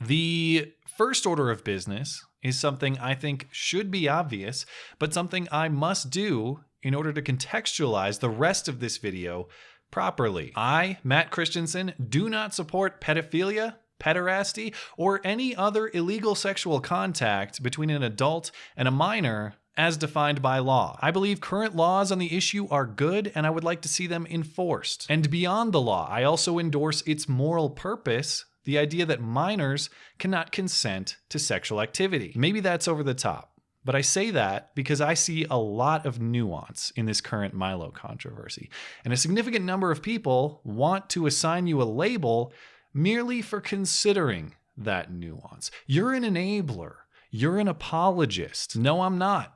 The first order of business is something I think should be obvious, but something I must do in order to contextualize the rest of this video properly. I, Matt Christiansen, do not support pedophilia, pederasty, or any other illegal sexual contact between an adult and a minor as defined by law. I believe current laws on the issue are good, and I would like to see them enforced. And beyond the law, I also endorse its moral purpose, the idea that minors cannot consent to sexual activity. Maybe that's over the top, but I say that because I see a lot of nuance in this current Milo controversy, and a significant number of people want to assign you a label merely for considering that nuance. You're an enabler. You're an apologist. No, I'm not.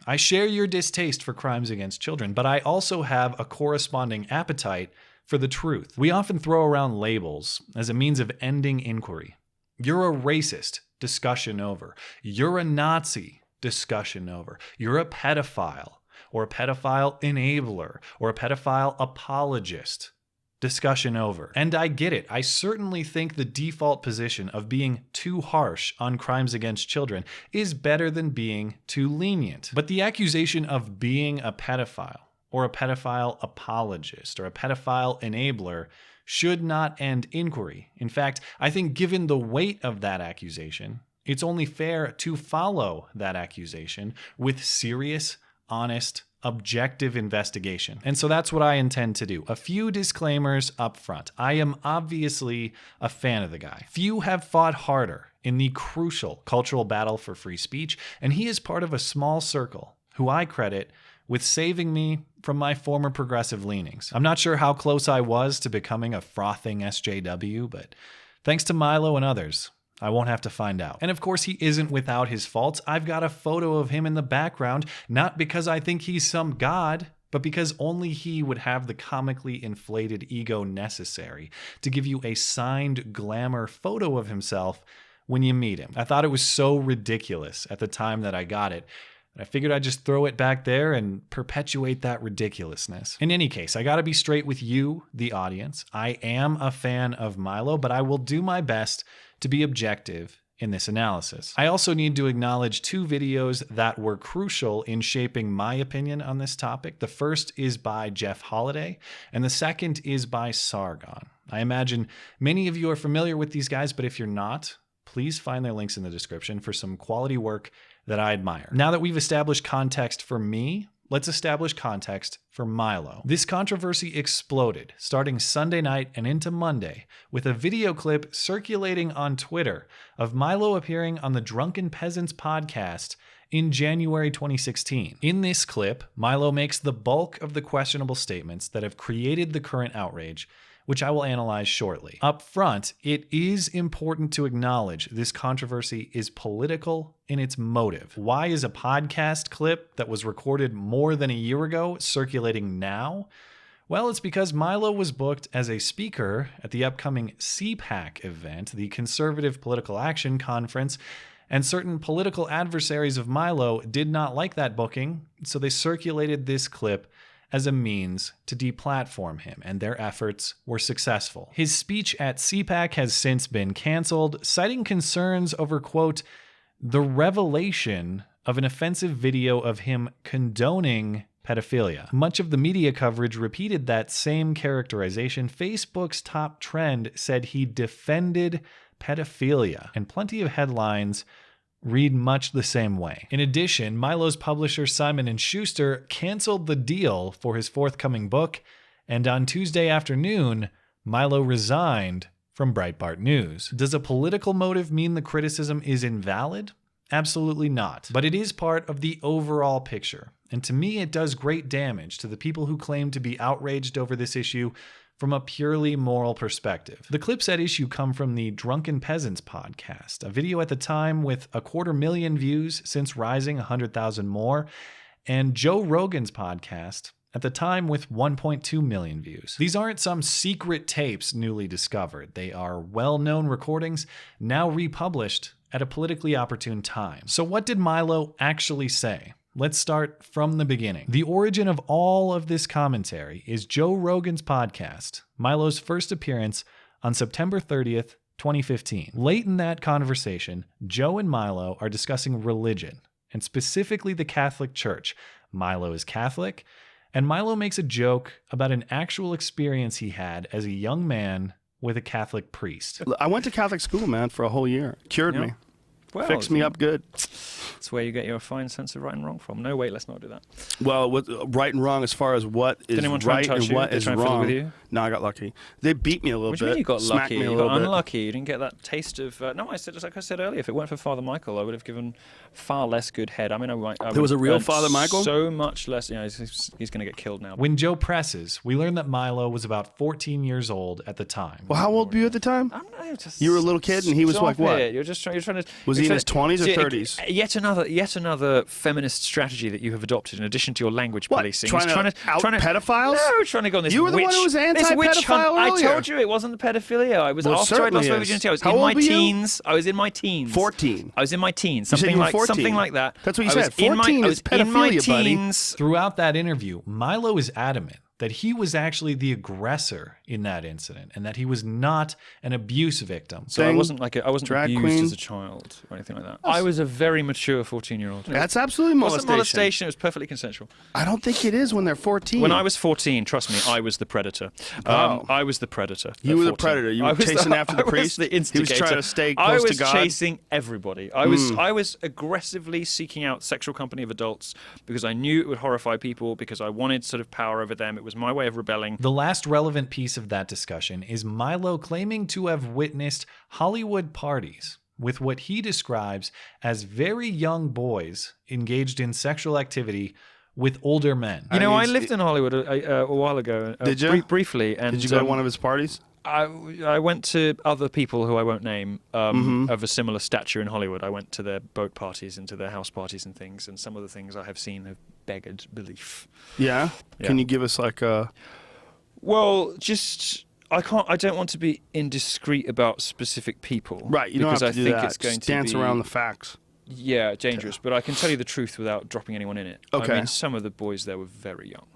I share your distaste for crimes against children, but I also have a corresponding appetite for the truth. We often throw around labels as a means of ending inquiry. You're a racist, discussion over. You're a Nazi, discussion over. You're a pedophile, or a pedophile enabler, or a pedophile apologist, discussion over. And I get it. I certainly think the default position of being too harsh on crimes against children is better than being too lenient. But the accusation of being a pedophile, or a pedophile apologist, or a pedophile enabler should not end inquiry. In fact, I think given the weight of that accusation, it's only fair to follow that accusation with serious, honest, objective investigation. And so that's what I intend to do. A few disclaimers up front. I am obviously a fan of the guy. Few have fought harder in the crucial cultural battle for free speech, and he is part of a small circle who I credit with saving me from my former progressive leanings. I'm not sure how close I was to becoming a frothing SJW, but thanks to Milo and others, I won't have to find out. And of course, he isn't without his faults. I've got a photo of him in the background, not because I think he's some god, but because only he would have the comically inflated ego necessary to give you a signed glamour photo of himself when you meet him. I thought it was so ridiculous at the time that I got it, I figured I'd just throw it back there and perpetuate that ridiculousness. In any case, I gotta be straight with you, the audience. I am a fan of Milo, but I will do my best to be objective in this analysis. I also need to acknowledge two videos that were crucial in shaping my opinion on this topic. The first is by Jeff Holiday, and the second is by Sargon. I imagine many of you are familiar with these guys, but if you're not, please find their links in the description for some quality work that I admire. Now that we've established context for me, let's establish context for Milo. This controversy exploded starting Sunday night and into Monday with a video clip circulating on Twitter of Milo appearing on the Drunken Peasants podcast in January 2016. In this clip, Milo makes the bulk of the questionable statements that have created the current outrage, which I will analyze shortly. Up front, it is important to acknowledge this controversy is political in its motive. Why is a podcast clip that was recorded more than a year ago circulating now? Well, it's because Milo was booked as a speaker at the upcoming CPAC event, the Conservative Political Action Conference, and certain political adversaries of Milo did not like that booking, so they circulated this clip as a means to deplatform him, and their efforts were successful. His speech at CPAC has since been canceled, citing concerns over, quote, the revelation of an offensive video of him condoning pedophilia. Much of the media coverage repeated that same characterization. Facebook's top trend said he defended pedophilia, and plenty of headlines read much the same way. In addition, Milo's publisher Simon & Schuster canceled the deal for his forthcoming book, and on Tuesday afternoon, Milo resigned from Breitbart News. Does a political motive mean the criticism is invalid? Absolutely not. But it is part of the overall picture, and to me it does great damage to the people who claim to be outraged over this issue from a purely moral perspective. The clips at issue come from the Drunken Peasants podcast, a video at the time with 250,000 views, since rising 100,000 more, and Joe Rogan's podcast at the time with 1.2 million views. These aren't some secret tapes newly discovered. They are well-known recordings now republished at a politically opportune time. So what did Milo actually say? Let's start from the beginning. The origin of all of this commentary is Joe Rogan's podcast, Milo's first appearance on September 30th, 2015. Late in that conversation, Joe and Milo are discussing religion, and specifically the Catholic Church. Milo is Catholic, and Milo makes a joke about an actual experience he had as a young man with a Catholic priest. I went to Catholic school, man, for a whole year. Cured me. Well, Fixed me up good. That's where you get your fine sense of right and wrong from. No, wait, let's not do that. Well, with right and wrong as far as what is right and what is wrong. With you? No, I got lucky. They beat me a little bit. What do you mean you got lucky? Me a You little got bit. unlucky. You didn't get that taste of... no, I said, just like I said earlier, if it weren't for Father Michael, I would have given far less good head. I mean, there was a real Father Michael? So much less. You know, he's going to get killed now. When Joe presses, we learn that Milo was about 14 years old at the time. Well, how old were you at the time? Just you were a little kid, and he was like what? You're just trying to... Was he in his 20s or 30s? Yet another feminist strategy that you have adopted in addition to your language policing. Trying to out pedophiles? No, trying to go on this. You were the one who was anti-pedophile earlier. I told you it wasn't the pedophilia. I was after I lost my virginity. I was in my teens. I was in my teens. 14. I was in my teens. Something like that. That's what you said. 14 is pedophilia, buddy. Throughout that interview, Milo is adamant that he was actually the aggressor in that incident and that he was not an abuse victim. So I wasn't abused queen. as a child or anything like that. I was a very mature 14-year-old. That's absolutely molestation. It wasn't molestation. It was perfectly consensual. I don't think it is when they're 14. When I was 14, trust me, I was the predator. I was the predator. You were the predator. You were chasing after the priest. I was the instigator. He was trying to stay close to God. I was chasing everybody. I was aggressively seeking out sexual company of adults because I knew it would horrify people, because I wanted sort of power over them. It was my way of rebelling. The last relevant piece of that discussion is Milo claiming to have witnessed Hollywood parties with what he describes as very young boys engaged in sexual activity with older men. You know, I lived in Hollywood a while ago. Did you? Briefly. And, did you go to one of his parties? I went to other people who I won't name of a similar stature in Hollywood. I went to their boat parties and to their house parties and things, and some of the things I have seen have beggared belief. Yeah? Can you give us like a... Well, just... I don't want to be indiscreet about specific people. Right, you don't have to do that. It's going just dance around the facts. Yeah, dangerous. But I can tell you the truth without dropping anyone in it. Okay. I mean, some of the boys there were very young.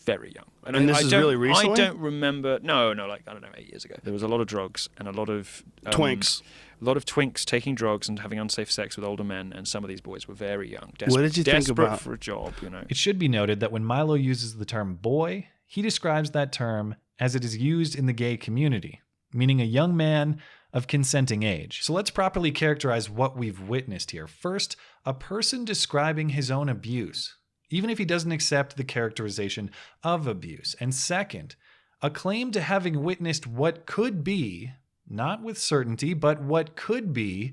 Very young. And this is really recently? I don't remember... No, like, I don't know, 8 years ago. There was a lot of drugs and a lot of... twinks. A lot of twinks taking drugs and having unsafe sex with older men, and some of these boys were very young. What did you think about... Desperate for a job, you know. It should be noted that when Milo uses the term boy, he describes that term as it is used in the gay community, meaning a young man of consenting age. So let's properly characterize what we've witnessed here. First, a person describing his own abuse, even if he doesn't accept the characterization of abuse. And second, a claim to having witnessed what could be, not with certainty, but what could be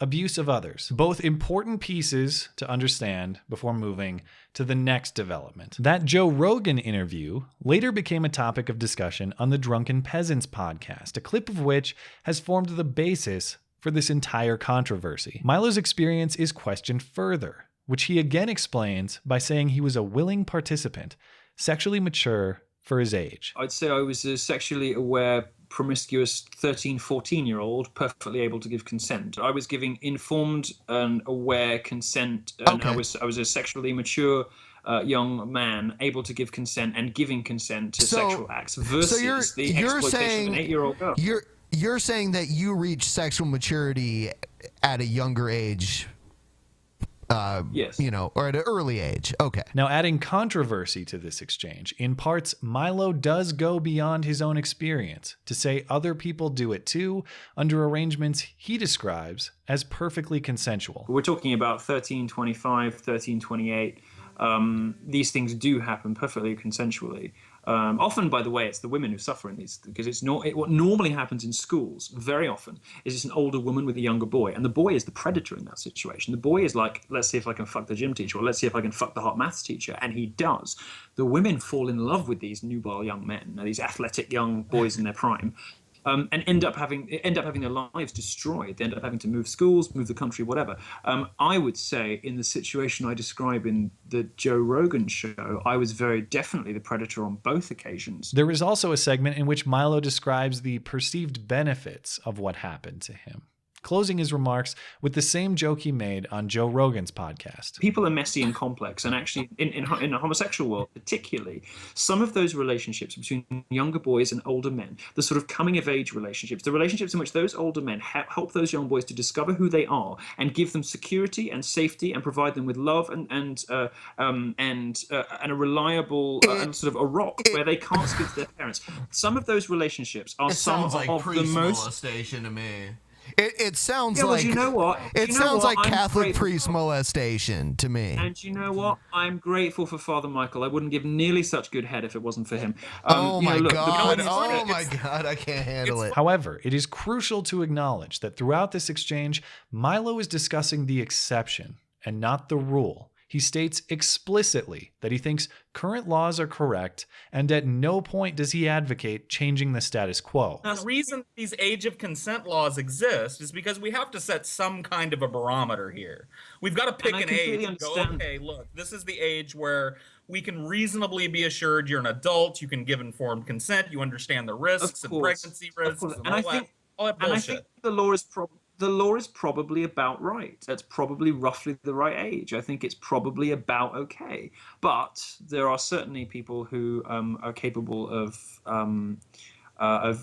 abuse of others. Both important pieces to understand before moving to the next development. That Joe Rogan interview later became a topic of discussion on the Drunken Peasants podcast, a clip of which has formed the basis for this entire controversy. Milo's experience is questioned further, which he again explains by saying he was a willing participant, sexually mature for his age. I'd say I was a sexually aware, promiscuous 13, 14-year-old, perfectly able to give consent. I was giving informed and aware consent, and I was a sexually mature young man able to give consent and giving consent to sexual acts versus the exploitation of an 8-year-old girl. You're saying that you reached sexual maturity at a younger age. Yes. You know, or at an early age. Okay. Now, adding controversy to this exchange, in parts, Milo does go beyond his own experience to say other people do it too, under arrangements he describes as perfectly consensual. We're talking about 13, 25, 13, 28. These things do happen perfectly consensually. Often, by the way, it's the women who suffer in these, because what normally happens in schools very often is it's an older woman with a younger boy, and the boy is the predator in that situation. The boy is like, let's see if I can fuck the gym teacher, or let's see if I can fuck the hot maths teacher, and he does. The women fall in love with these nubile young men, these athletic young boys in their prime. And end up having their lives destroyed. They end up having to move schools, move the country, whatever. I would say in the situation I describe in the Joe Rogan show, I was very definitely the predator on both occasions. There is also a segment in which Milo describes the perceived benefits of what happened to him. closing his remarks with the same joke he made on Joe Rogan's podcast. People are messy and complex, and actually in the homosexual world particularly, some of those relationships between younger boys and older men, the sort of coming of age relationships, the relationships in which those older men help those young boys to discover who they are and give them security and safety and provide them with love and a reliable and sort of a rock where they can't speak to their parents. Some of those relationships are some like of the most molestation to me. It sounds well, like you know what? It sounds like Catholic grateful. priest molestation to me. And you know what? I'm grateful for Father Michael. I wouldn't give nearly such good head if it wasn't for him. Oh my God! I can't handle it. However, it is crucial to acknowledge that throughout this exchange, Milo is discussing the exception and not the rule. He states explicitly that he thinks current laws are correct, and at no point does he advocate changing the status quo. Now, the reason these age of consent laws exist is because we have to set some kind of a barometer here. We've got to pick an age and go, okay, look, this is the age where we can reasonably be assured you're an adult, you can give informed consent, you understand the risks and pregnancy risks and all that bullshit. And I think the law is probably about right. That's probably roughly the right age. I think it's probably about okay. But there are certainly people who are capable of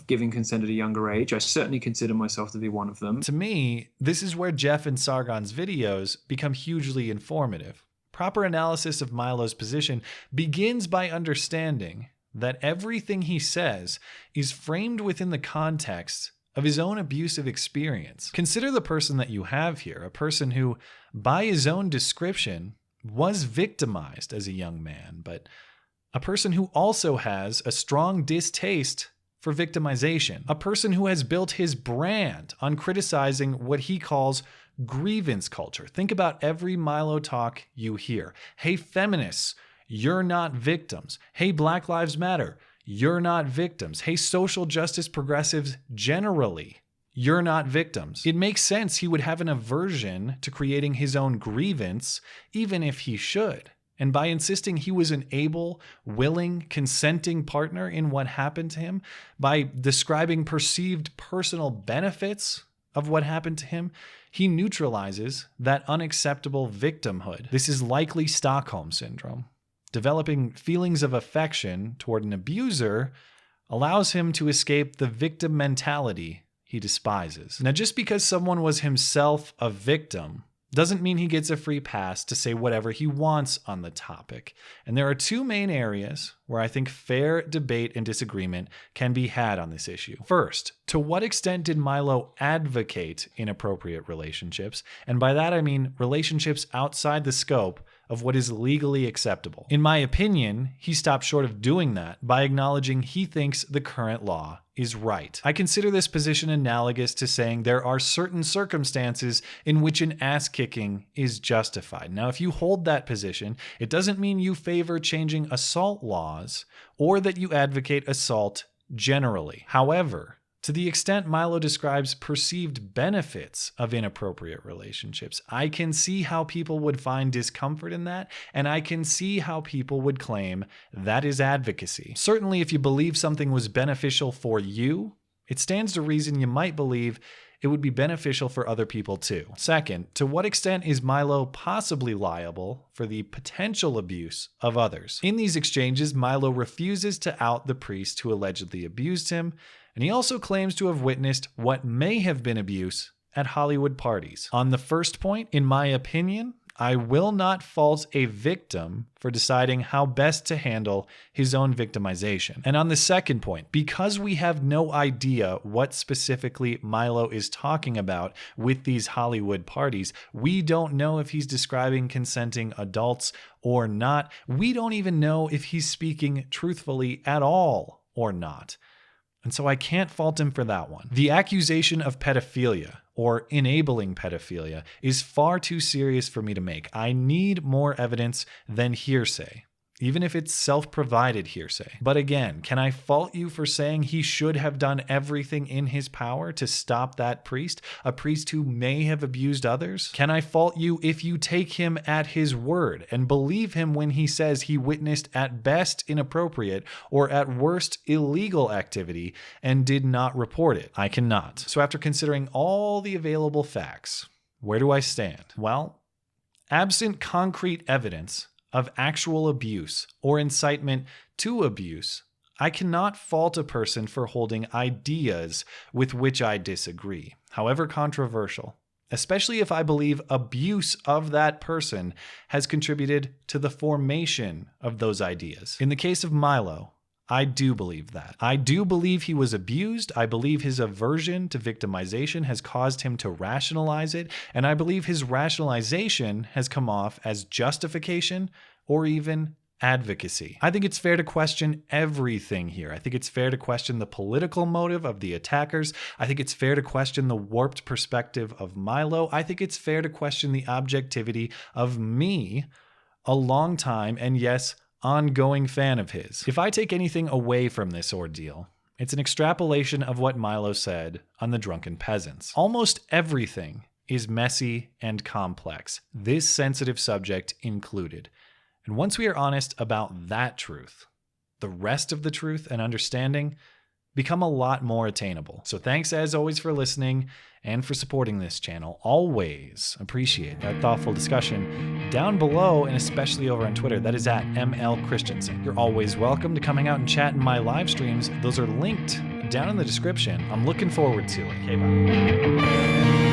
giving consent at a younger age. I certainly consider myself to be one of them. To me, this is where Jeff and Sargon's videos become hugely informative. Proper analysis of Milo's position begins by understanding that everything he says is framed within the context of his own abusive experience. Consider the person that you have here, a person who, by his own description, was victimized as a young man, but a person who also has a strong distaste for victimization, a person who has built his brand on criticizing what he calls grievance culture. Think about every Milo talk you hear. Hey, feminists, you're not victims. Hey, Black Lives Matter, you're not victims. Hey, social justice progressives generally, you're not victims. It makes sense he would have an aversion to creating his own grievance, even if he should. And by insisting he was an able, willing, consenting partner in what happened to him, by describing perceived personal benefits of what happened to him, he neutralizes that unacceptable victimhood. This is likely Stockholm Syndrome. Developing feelings of affection toward an abuser allows him to escape the victim mentality he despises. Now, just because someone was himself a victim doesn't mean he gets a free pass to say whatever he wants on the topic. And there are two main areas where I think fair debate and disagreement can be had on this issue. First, to what extent did Milo advocate inappropriate relationships? And by that I mean relationships outside the scope of what is legally acceptable. In my opinion, he stopped short of doing that by acknowledging he thinks the current law is right. I consider this position analogous to saying there are certain circumstances in which an ass-kicking is justified. Now, if you hold that position, it doesn't mean you favor changing assault laws or that you advocate assault generally. However, to the extent Milo describes perceived benefits of inappropriate relationships, I can see how people would find discomfort in that, and I can see how people would claim that is advocacy. Certainly, if you believe something was beneficial for you, it stands to reason you might believe it would be beneficial for other people too. Second, to what extent is Milo possibly liable for the potential abuse of others? In these exchanges, Milo refuses to out the priest who allegedly abused him, and he also claims to have witnessed what may have been abuse at Hollywood parties. On the first point, in my opinion, I will not fault a victim for deciding how best to handle his own victimization. And on the second point, because we have no idea what specifically Milo is talking about with these Hollywood parties, we don't know if he's describing consenting adults or not. We don't even know if he's speaking truthfully at all or not. And so I can't fault him for that one. The accusation of pedophilia or enabling pedophilia is far too serious for me to make. I need more evidence than hearsay. even if it's self-provided hearsay. But again, can I fault you for saying he should have done everything in his power to stop that priest, a priest who may have abused others? Can I fault you if you take him at his word and believe him when he says he witnessed at best inappropriate or at worst illegal activity and did not report it? I cannot. So after considering all the available facts, where do I stand? Well, absent concrete evidence of actual abuse or incitement to abuse, I cannot fault a person for holding ideas with which I disagree, however controversial, especially if I believe abuse of that person has contributed to the formation of those ideas. In the case of Milo, I do believe that. I do believe he was abused. I believe his aversion to victimization has caused him to rationalize it. And I believe his rationalization has come off as justification or even advocacy. I think it's fair to question everything here. I think it's fair to question the political motive of the attackers. I think it's fair to question the warped perspective of Milo. I think it's fair to question the objectivity of me, a long time and yes, ongoing fan of his. If I take anything away from this ordeal, it's an extrapolation of what Milo said on The Drunken Peasants. Almost everything is messy and complex, this sensitive subject included. And once we are honest about that truth, the rest of the truth and understanding become a lot more attainable. So thanks as always for listening and for supporting this channel. Always appreciate that thoughtful discussion down below and especially over on Twitter. That is at ML Christiansen. You're always welcome to coming out and chat in my live streams. Those are linked down in the description. I'm looking forward to it. Okay, bye.